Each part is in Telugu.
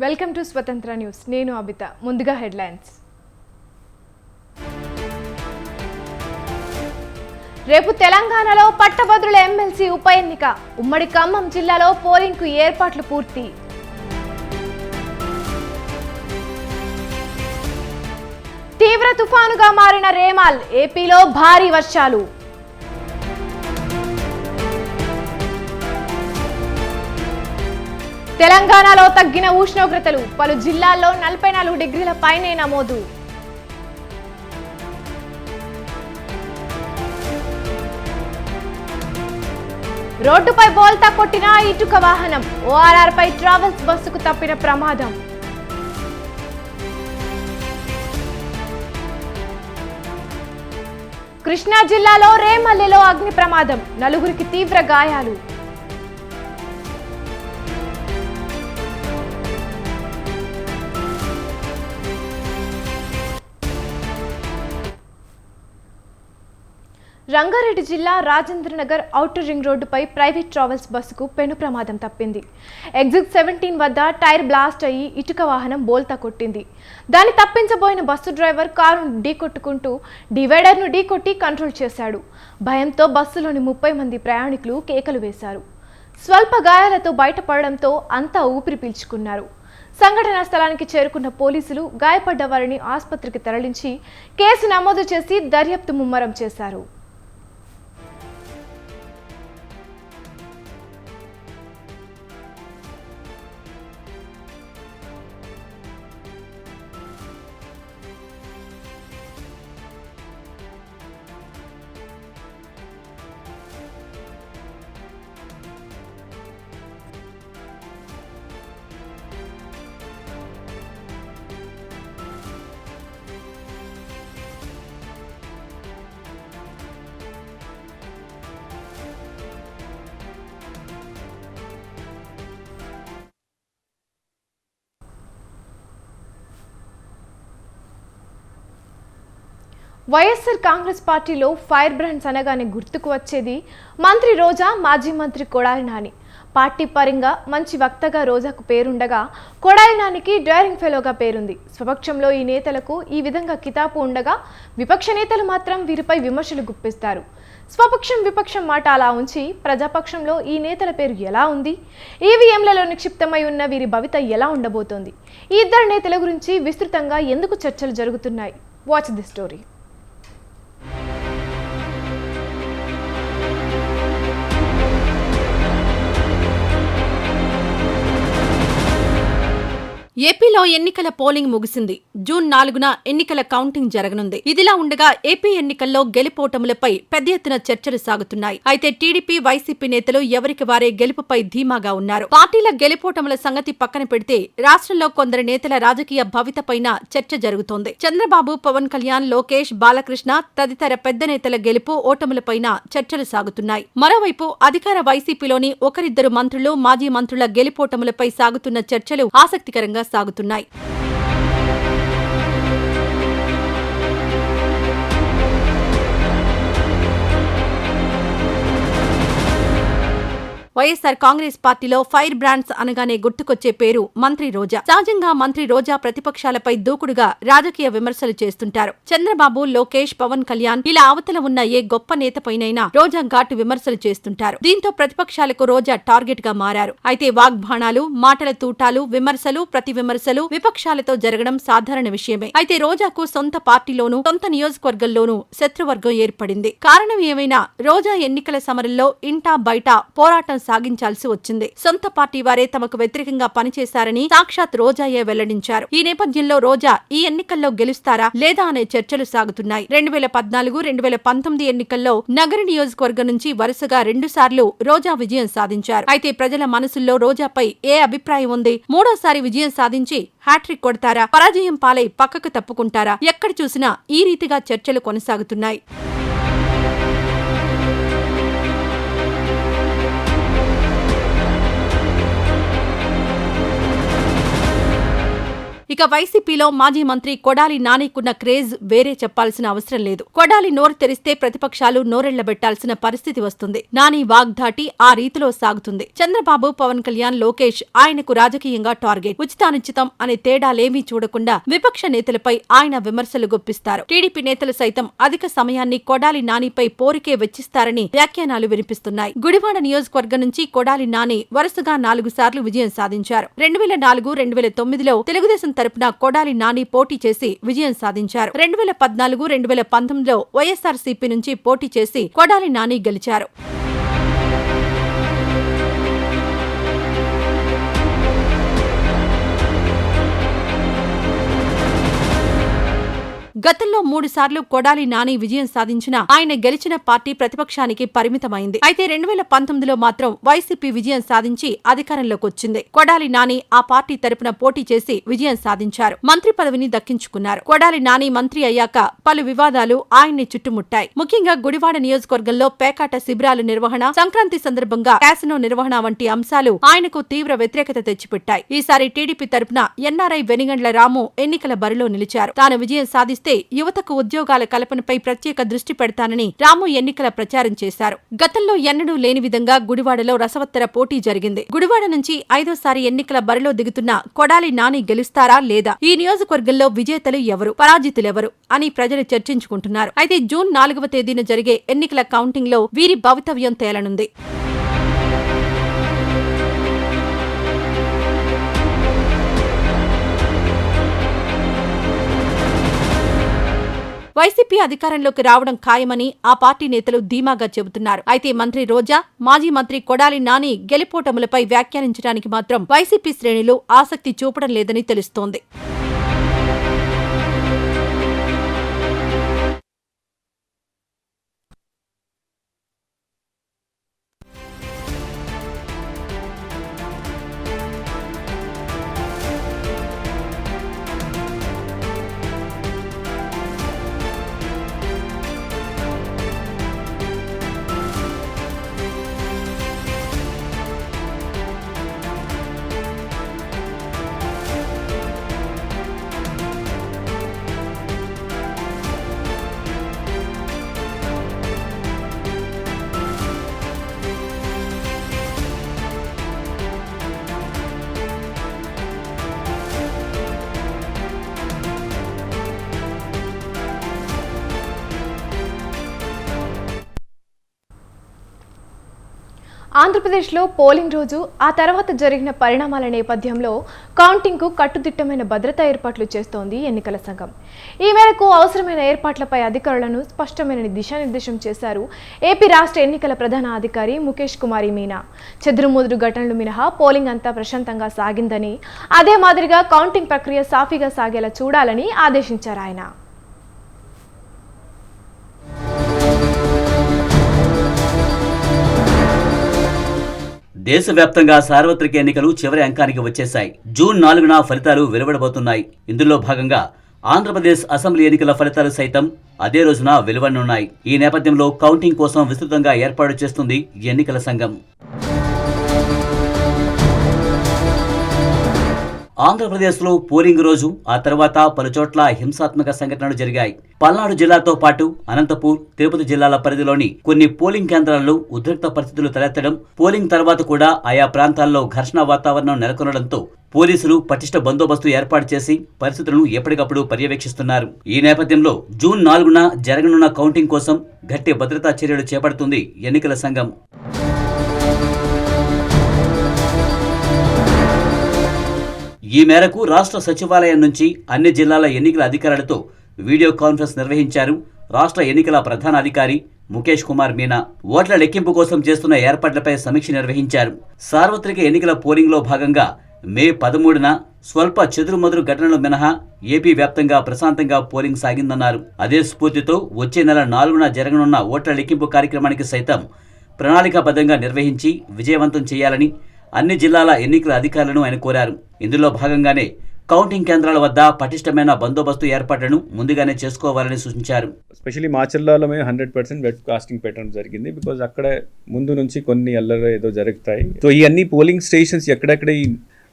వెల్కమ్ టు స్వతంత్ర న్యూస్. నేను అబిత. ముందుగా హెడ్లైన్స్. రేపు తెలంగాణలో పట్టభద్రుల ఎమ్మెల్సీ ఉప ఎన్నిక. ఉమ్మడి ఖమ్మం జిల్లాలో పోలింగ్కు ఏర్పాట్లు పూర్తి. తీవ్ర తుఫానుగా మారిన రేమాల్. ఏపీలో భారీ వర్షాలు. తెలంగాణలో తగ్గిన ఉష్ణోగ్రతలు. పలు జిల్లాల్లో 44 డిగ్రీల పైనే నమోదు. రోడ్డుపై బోల్తా కొట్టిన ఇటుక వాహనం. ORR పై ట్రావెల్స్ బస్సుకు తప్పిన ప్రమాదం. కృష్ణా జిల్లాలో రేమల్లెలో అగ్ని ప్రమాదం. 4గురికి తీవ్ర గాయాలు. రంగారెడ్డి జిల్లా రాజేంద్రనగర్ ఔటర్ రింగ్ రోడ్డుపై ప్రైవేట్ ట్రావెల్స్ బస్సుకు పెను ప్రమాదం తప్పింది. ఎగ్జిట్ 17 వద్ద టైర్ బ్లాస్ట్ అయ్యి ఇటుక వాహనం బోల్తా కొట్టింది. దాన్ని తప్పించబోయిన బస్సు డ్రైవర్ కారును ఢీకొట్టుకుంటూ డివైడర్ను ఢీకొట్టి కంట్రోల్ చేశాడు. భయంతో బస్సులోని 30 మంది ప్రయాణికులు కేకలు వేశారు. స్వల్ప గాయాలతో బయటపడడంతో అంతా ఊపిరి పీల్చుకున్నారు. సంఘటనా స్థలానికి చేరుకున్న పోలీసులు గాయపడ్డ వారిని ఆసుపత్రికి తరలించి కేసు నమోదు చేసి దర్యాప్తు ముమ్మరం చేశారు. వైఎస్ఆర్ కాంగ్రెస్ పార్టీలో ఫైర్ బ్రాండ్స్ అనగానే గుర్తుకు వచ్చేది మంత్రి రోజా, మాజీ మంత్రి కొడాలి నాని. పార్టీ పరంగా మంచి వక్తగా రోజాకు పేరుండగా కొడాలి నానికి డైరింగ్ ఫెలోగా పేరుంది. స్వపక్షంలో ఈ నేతలకు ఈ విధంగా కితాబు ఉండగా విపక్ష నేతలు మాత్రం వీరిపై విమర్శలు గుప్పిస్తారు. స్వపక్షం విపక్షం మాట అలా ఉంచి ప్రజాపక్షంలో ఈ నేతల పేరు ఎలా ఉంది, ఈవీఎంలలో నిక్షిప్తమై ఉన్న వీరి భవిత ఎలా ఉండబోతోంది, ఈ ఇద్దరు నేతల గురించి విస్తృతంగా ఎందుకు చర్చలు జరుగుతున్నాయి? Watch the story. ఏపీలో ఎన్నికల పోలింగ్ ముగిసింది. జూన్ 4న ఎన్నికల కౌంటింగ్ జరగనుంది. ఇదిలా ఉండగా ఏపీ ఎన్నికల్లో గెలుపోటములపై పెద్ద ఎత్తున చర్చలు సాగుతున్నాయి. అయితే టీడీపీ, వైసీపీ నేతలు ఎవరికి వారే గెలుపుపై ధీమాగా ఉన్నారు. పార్టీల గెలుపోటముల సంగతి పక్కన పెడితే రాష్ట్రంలో కొందరు నేతల రాజకీయ భవితపైన చర్చ జరుగుతోంది. చంద్రబాబు, పవన్ కళ్యాణ్, లోకేష్, బాలకృష్ణ తదితర పెద్ద నేతల గెలుపు ఓటములపైన చర్చలు సాగుతున్నాయి. మరోవైపు అధికార వైసీపీలోని ఒకరిద్దరు మంత్రులు, మాజీ మంత్రుల గెలుపోటములపై సాగుతున్న చర్చలు ఆసక్తికరంగా సాగుతున్నాయి. వైఎస్ఆర్ కాంగ్రెస్ పార్టీలో ఫైర్ బ్రాండ్స్ అనగానే గుర్తుకొచ్చే పేరు మంత్రి రోజా. సహజంగా మంత్రి రోజా ప్రతిపక్షాలపై దూకుడుగా రాజకీయ విమర్శలు చేస్తుంటారు. చంద్రబాబు, లోకేష్, పవన్ కళ్యాణ్ ఇలా అవతల ఉన్న ఏ గొప్ప నేతపైనైనా రోజా ఘాటు విమర్శలు చేస్తుంటారు. దీంతో ప్రతిపక్షాలకు రోజా టార్గెట్ గా మారారు. అయితే వాగ్బాణాలు, మాటల తూటాలు, విమర్శలు, ప్రతి విమర్శలు విపక్షాలతో జరగడం సాధారణ విషయమే. అయితే రోజాకు సొంత పార్టీలోనూ, సొంత నియోజకవర్గంలోనూ శత్రువర్గం ఏర్పడింది. కారణం ఏమైనా రోజా ఎన్నికల సమరంలో ఇంటా బయట పోరాటం సాగించాల్సి వచ్చింది. సొంత పార్టీ వారే తమకు వ్యతిరేకంగా పనిచేశారని సాక్షాత్ రోజాయే వెల్లడించారు. ఈ నేపథ్యంలో రోజా ఈ ఎన్నికల్లో గెలుస్తారా లేదా అనే చర్చలు సాగుతున్నాయి. 2014, 2019 ఎన్నికల్లో నగర నియోజకవర్గం నుంచి వరుసగా 2 సార్లు రోజా విజయం సాధించారు. అయితే ప్రజల మనసుల్లో రోజాపై ఏ అభిప్రాయం ఉంది? మూడోసారి విజయం సాధించి హ్యాట్రిక్ కొడతారా? పరాజయం పాలై పక్కకు తప్పుకుంటారా? ఎక్కడ చూసినా ఈ రీతిగా చర్చలు కొనసాగుతున్నాయి. ఇక వైసీపీలో మాజీ మంత్రి కొడాలి నానికున్న క్రేజ్ వేరే చెప్పాల్సిన అవసరం లేదు. కొడాలి నోరు తెరిస్తే ప్రతిపక్షాలు నోరెళ్లబెట్టాల్సిన పరిస్థితి వస్తుంది. నాని వాగ్దాటి ఆ రీతిలో సాగుతుంది. చంద్రబాబు, పవన్ కళ్యాణ్, లోకేష్ ఆయనకు రాజకీయంగా టార్గెట్. ఉచితానుచితం అనే తేడాలేమీ చూడకుండా విపక్ష నేతలపై ఆయన విమర్శలు గుప్పిస్తారు. టీడీపీ నేతలు సైతం అధిక సమయాన్ని కొడాలి నానిపై పోరికే వెచ్చిస్తారని వ్యాఖ్యానాలు వినిపిస్తున్నాయి. గుడివాడ నియోజకవర్గం నుంచి కొడాలి నాని వరుసగా 4 సార్లు విజయం సాధించారు. 2004, 2009లో తెలుగుదేశం తరపున కొడాలి నాని పోటీ చేసి విజయం సాధించారు. 2014, 2019లో వైఎస్ఆర్సీపీ నుంచి పోటీ చేసి కొడాలి నాని గెలిచారు. గతంలో 3 సార్లు కొడాలి నాని విజయం సాధించినా ఆయన గెలిచిన పార్టీ ప్రతిపక్షానికి పరిమితమైంది. అయితే 2019లో మాత్రం వైసీపీ విజయం సాధించి అధికారంలోకి వచ్చింది. కొడాలి నాని ఆ పార్టీ తరపున పోటీ చేసి విజయం సాధించారు. మంత్రి పదవిని దక్కించుకున్నారు. కొడాలి నాని మంత్రి అయ్యాక పలు వివాదాలు ఆయన్ని చుట్టుముట్టాయి. ముఖ్యంగా గుడివాడ నియోజకవర్గంలో పేకాట శిబిరాల నిర్వహణ, సంక్రాంతి సందర్భంగా క్యాసినో నిర్వహణ వంటి అంశాలు ఆయనకు తీవ్ర వ్యతిరేకత తెచ్చిపెట్టాయి. ఈసారి టీడీపీ తరపున ఎన్ఆర్ఐ వెనిగండ్ల రాము ఎన్నికల బరిలో నిలిచారు. తాను విజయం సాధిస్తే యువతకు ఉద్యోగాల కల్పనపై ప్రత్యేక దృష్టి పెడతానని రాము ఎన్నికల ప్రచారం చేశారు. గతంలో ఎన్నడూ లేని విధంగా గుడివాడలో రసవత్తర పోటీ జరిగింది. గుడివాడ నుంచి 5వ సారి ఎన్నికల బరిలో దిగుతున్న కొడాలి నాని గెలుస్తారా లేదా, ఈ నియోజకవర్గంలో విజేతలు ఎవరు, పరాజితులెవరు అని ప్రజలు చర్చించుకుంటున్నారు. అయితే జూన్ 4వ తేదీన జరిగే ఎన్నికల కౌంటింగ్ లో వీరి భవితవ్యం తేలనుంది. వైసీపీ అధికారంలోకి రావడం ఖాయమని ఆ పార్టీ నేతలు ధీమాగా చెబుతున్నారు. అయితే మంత్రి రోజా, మాజీ మంత్రి కొడాలి నాని గెలుపోటములపై వ్యాఖ్యానించడానికి మాత్రం వైసీపీ శ్రేణులు ఆసక్తి చూపడం లేదని తెలుస్తోంది. ఆంధ్రప్రదేశ్లో పోలింగ్ రోజు ఆ తర్వాత జరిగిన పరిణామాల నేపథ్యంలో కౌంటింగ్కు కట్టుదిట్టమైన భద్రతా ఏర్పాట్లు చేస్తోంది ఎన్నికల సంఘం. ఈ మేరకు అవసరమైన ఏర్పాట్లపై అధికారులను స్పష్టమైన దిశానిర్దేశం చేశారు ఏపీ రాష్ట్ర ఎన్నికల ప్రధాన అధికారి ముఖేష్ కుమార్ మీనా. చెదురుముదురు ఘటనలు మినహా పోలింగ్ అంతా ప్రశాంతంగా సాగిందని, అదే మాదిరిగా కౌంటింగ్ ప్రక్రియ సాఫీగా సాగేలా చూడాలని ఆదేశించారు ఆయన. దేశవ్యాప్తంగా సార్వత్రిక ఎన్నికలు చివరి అంకానికి వచ్చేశాయి. జూన్ 4న ఫలితాలు వెలువడబోతున్నాయి. ఇందులో భాగంగా ఆంధ్రప్రదేశ్ అసెంబ్లీ ఎన్నికల ఫలితాలు సైతం అదే రోజున వెలువడనున్నాయి. ఈ నేపథ్యంలో కౌంటింగ్ కోసం విస్తృతంగా ఏర్పాటు చేస్తుంది ఎన్నికల సంఘం. ఆంధ్రప్రదేశ్లో పోలింగ్ రోజు ఆ తర్వాత పలుచోట్ల హింసాత్మక సంఘటనలు జరిగాయి. పల్నాడు జిల్లాతో పాటు అనంతపూర్, తిరుపతి జిల్లాల పరిధిలోని కొన్ని పోలింగ్ కేంద్రాల్లో ఉద్రిక్త పరిస్థితులు తలెత్తడం, పోలింగ్ తర్వాత కూడా ఆయా ప్రాంతాల్లో ఘర్షణ వాతావరణం నెలకొనడంతో పోలీసులు పటిష్ట బందోబస్తు ఏర్పాటు చేసి పరిస్థితులను ఎప్పటికప్పుడు పర్యవేక్షిస్తున్నారు. ఈ నేపథ్యంలో జూన్ 4న జరగనున్న కౌంటింగ్ కోసం గట్టి భద్రతా చర్యలు చేపడుతుంది ఎన్నికల సంఘం. ఈ మేరకు రాష్ట్ర సచివాలయం నుంచి అన్ని జిల్లాల ఎన్నికల అధికారులతో వీడియో కాన్ఫరెన్స్ నిర్వహించారు రాష్ట్ర ఎన్నికల ప్రధాన అధికారి ముఖేష్ కుమార్ మీనా. ఓట్ల లెక్కింపు కోసం చేస్తున్న ఏర్పాట్లపై సమీక్ష నిర్వహించారు. సార్వత్రిక ఎన్నికల పోలింగ్లో భాగంగా మే 13న స్వల్ప చెదురుమదురు ఘటనలు మినహా ఏపీ వ్యాప్తంగా ప్రశాంతంగా పోలింగ్ సాగిందన్నారు. అదే స్ఫూర్తితో వచ్చే నెల 4న జరగనున్న ఓట్ల లెక్కింపు కార్యక్రమానికి సైతం ప్రణాళికాబద్ధంగా నిర్వహించి విజయవంతం చేయాలని అన్ని జిల్లాల ఎన్నికల అధికారులను ఆయన కోరారు. ఇందులో భాగంగానే కౌంటింగ్ కేంద్రాల వద్ద పటిష్టమైన బందోబస్తు ఏర్పాట్లను ముందుగానే చేసుకోవాలని సూచించారు. స్పెషల్లీ మా జిల్లాలో మేము 100% వెబ్ కాస్టింగ్ పెట్టడం జరిగింది. బికాజ్ అక్కడ ముందు నుంచి కొన్ని అల్లరి ఏదో జరుగుతాయి. సో ఈ అన్ని పోలింగ్ స్టేషన్స్ ఎక్కడెక్కడ ఈ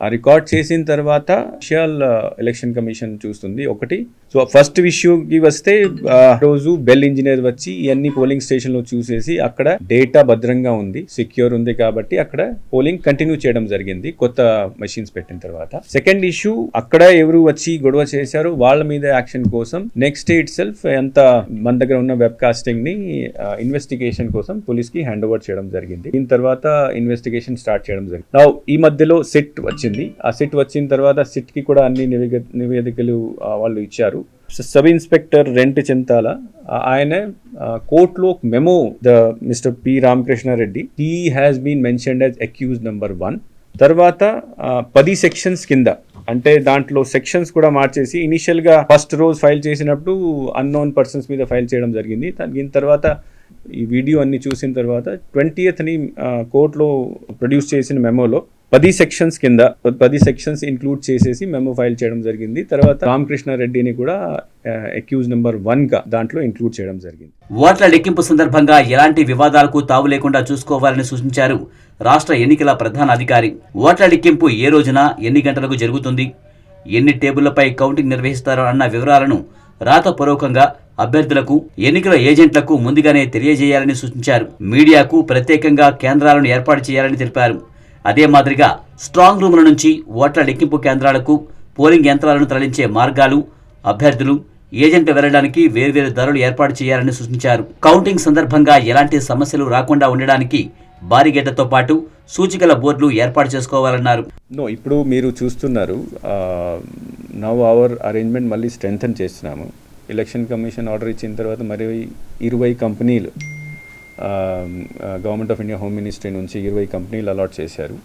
ఆ రికార్డ్ చేసిన తర్వాత స్పెషల్ ఎలక్షన్ కమిషన్ చూస్తుంది ఒకటి. సో ఫస్ట్ ఇష్యూకి వస్తే రోజు బెల్ ఇంజనీర్ వచ్చి ఇవన్నీ పోలింగ్ స్టేషన్ లో చూసేసి అక్కడ డేటా భద్రంగా ఉంది, సెక్యూర్ ఉంది కాబట్టి అక్కడ పోలింగ్ కంటిన్యూ చేయడం జరిగింది కొత్త మెషిన్స్ పెట్టిన తర్వాత. సెకండ్ ఇష్యూ అక్కడ ఎవరు వచ్చి గొడవ చేశారు వాళ్ళ మీద యాక్షన్ కోసం నెక్స్ట్ డే ఇట్ సెల్ఫ్ ఎంత మన దగ్గర ఉన్న వెబ్ కాస్టింగ్ ని ఇన్వెస్టిగేషన్ కోసం పోలీస్ కి హ్యాండ్ ఓవర్ చేయడం జరిగింది. దీని తర్వాత ఇన్వెస్టిగేషన్ స్టార్ట్ చేయడం జరిగింది. నా ఈ మధ్యలో సిట్ వచ్చింది. ఆ సిట్ వచ్చిన తర్వాత సిట్ కి కూడా అన్ని నివేదికలు వాళ్ళు ఇచ్చారు. సబ్ ఇన్స్పెక్టర్ రెంట్ చింతాల ఆయన కోర్టులో memo the mister P Ramakrishna Reddy he has been mentioned as accused number 1. తర్వాత 10 సెక్షన్స్ కింద అంటే దాంట్లో సెక్షన్స్ కూడా మార్చేసి ఇనిషియల్ గా ఫస్ట్ రోజు ఫైల్ చేసినప్పుడు అన్నోన్ పర్సన్స్ మీద ఫైల్ చేయడం జరిగింది. దీని తర్వాత ఈ వీడియో అన్ని చూసిన తర్వాత 20th కోర్టులో ప్రొడ్యూస్ చేసిన మెమోలో 10 సెక్షన్స్ కింద 10 సెక్షన్స్ ఇంక్లూడ్ చేసేసి మెమో ఫైల్ చేయడం జరిగింది. తర్వాత రామకృష్ణారెడ్డిని కూడా అక్యూజ్ నెంబర్ 1 గా దాంట్లో ఇంక్లూడ్ చేయడం జరిగింది. ఓట్ల లెక్కింపు సందర్భంగా ఎలాంటి వివాదాలకు తావు లేకుండా చూసుకోవాలని సూచించారు రాష్ట్ర ఎన్నికల ప్రధాన అధికారి. ఓట్ల లెక్కింపు ఏ రోజున ఎన్ని గంటలకు జరుగుతుంది, ఎన్ని టేబుళ్లపై కౌంటింగ్ నిర్వహిస్తారో అన్న వివరాలను రాతపూర్వకంగా అభ్యర్థులకు, ఎన్నికల ఏజెంట్లకు ముందుగానే తెలియజేయాలని సూచించారు. మీడియాకు ప్రత్యేకంగా కేంద్రాలను ఏర్పాటు చేయాలని తెలిపారు. అదే మాదిరిగా స్ట్రాంగ్ రూముల నుంచి ఓట్ల లెక్కింపు కేంద్రాలకు పోలింగ్ యంత్రాలను తరలించే మార్గాలు, అభ్యర్థులు, ఏజెంట్లు వెళ్లడానికి వేర్వేరు దారులు ఏర్పాటు చేయాలని సూచించారు. కౌంటింగ్ సందర్భంగా ఎలాంటి సమస్యలు రాకుండా ఉండడానికి బారిగేట్లతో పాటు సూచికల బోర్డులు ఏర్పాటు చేసుకోవాలన్నారు. ఇప్పుడు మీరు చూస్తున్నారు నవ్ అవర్ అరేంజ్మెంట్ మళ్ళీ స్ట్రెంథన్ చేస్తున్నాము. ఎలక్షన్ కమిషన్ ఆర్డర్ ఇచ్చిన తర్వాత మరి 20 కంపెనీలు government of India home ministry నుంచి 20 కంపెనీలు అలాట్ చేశారు.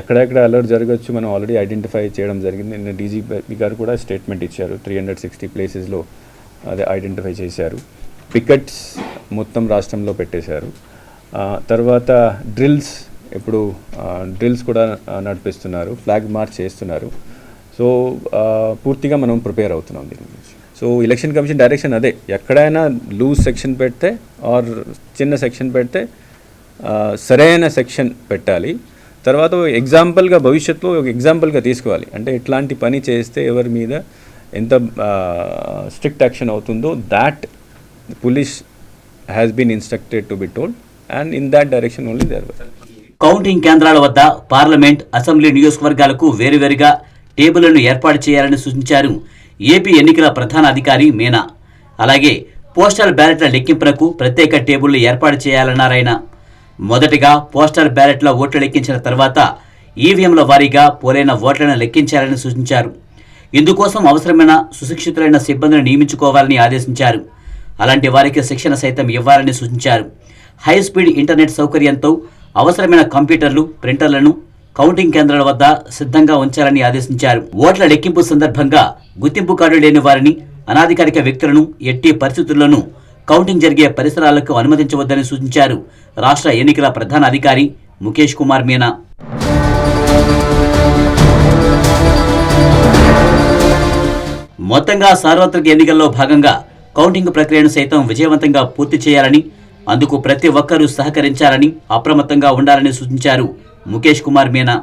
ఎక్కడెక్కడ అలర్ట్ జరగచ్చు మనం ఆల్రెడీ ఐడెంటిఫై చేయడం జరిగింది. నిన్న డీజీపీ గారు కూడా స్టేట్మెంట్ ఇచ్చారు. 360 ప్లేసెస్లో అదే ఐడెంటిఫై చేశారు. పికెట్స్ మొత్తం రాష్ట్రంలో పెట్టేశారు. తర్వాత డ్రిల్స్ కూడా నడిపిస్తున్నారు, ఫ్లాగ్ మార్చ్ చేస్తున్నారు. సో పూర్తిగా మనం ప్రిపేర్ అవుతున్నాం దీని గురించి. సో ఎలక్షన్ కమిషన్ డైరెక్షన్ అదే, ఎక్కడైనా లూజ్ సెక్షన్ పెడితే ఆర్ చిన్న సెక్షన్ పెడితే సరైన సెక్షన్ పెట్టాలి. తర్వాత ఎగ్జాంపుల్గా భవిష్యత్తులో ఒక ఎగ్జాంపుల్గా తీసుకోవాలి. అంటే ఎట్లాంటి పని చేస్తే ఎవరి మీద ఎంత స్ట్రిక్ట్ యాక్షన్ అవుతుందో that police has been instructed to be told and in that direction only there were. Counting కేంద్రాల వద్ద పార్లమెంట్, అసెంబ్లీ నియోజకవర్గాలకు వేరువేరుగా టేబుళ్లను ఏర్పాటు చేయాలని సూచించారు ఏపీ ఎన్నికల ప్రధాన అధికారి మీనా. అలాగే పోస్టల్ బ్యాలెట్ల లెక్కింపునకు ప్రత్యేక టేబుళ్లు ఏర్పాటు చేయాలన్నారాయన. మొదటిగా పోస్టల్ బ్యాలెట్ల ఓట్లు లెక్కించిన తర్వాత ఈవీఎంల వారీగా పోలైన ఓట్లను లెక్కించాలని సూచించారు. ఇందుకోసం అవసరమైన సుశిక్షితులైన సిబ్బందిని నియమించుకోవాలని ఆదేశించారు. అలాంటి వారికి శిక్షణ సైతం ఇవ్వాలని సూచించారు. హై స్పీడ్ ఇంటర్నెట్ సౌకర్యంతో అవసరమైన కంప్యూటర్లు, ప్రింటర్లను కౌంటింగ్ కేంద్రాల వద్ద సిద్ధంగా ఉంచాలని ఆదేశించారు. ఓట్ల లెక్కింపు సందర్భంగా గుర్తింపు కార్డు లేని వారిని, అనాధికారిక వ్యక్తులను ఎట్టి పరిస్థితుల్లోనూ కౌంటింగ్ జరిగే పరిసరాలకు అనుమతించవద్దని సూచించారు రాష్ట్ర ఎన్నికల ప్రధాన అధికారి ముఖేష్ కుమార్ మీనా. మొత్తంగా సార్వత్రిక ఎన్నికల్లో భాగంగా కౌంటింగ్ ప్రక్రియను సైతం విజయవంతంగా పూర్తి చేయాలని, అందుకు ప్రతి ఒక్కరూ సహకరించాలని, అప్రమత్తంగా ఉండాలని సూచించారు ముఖేష్ కుమార్ మీనా.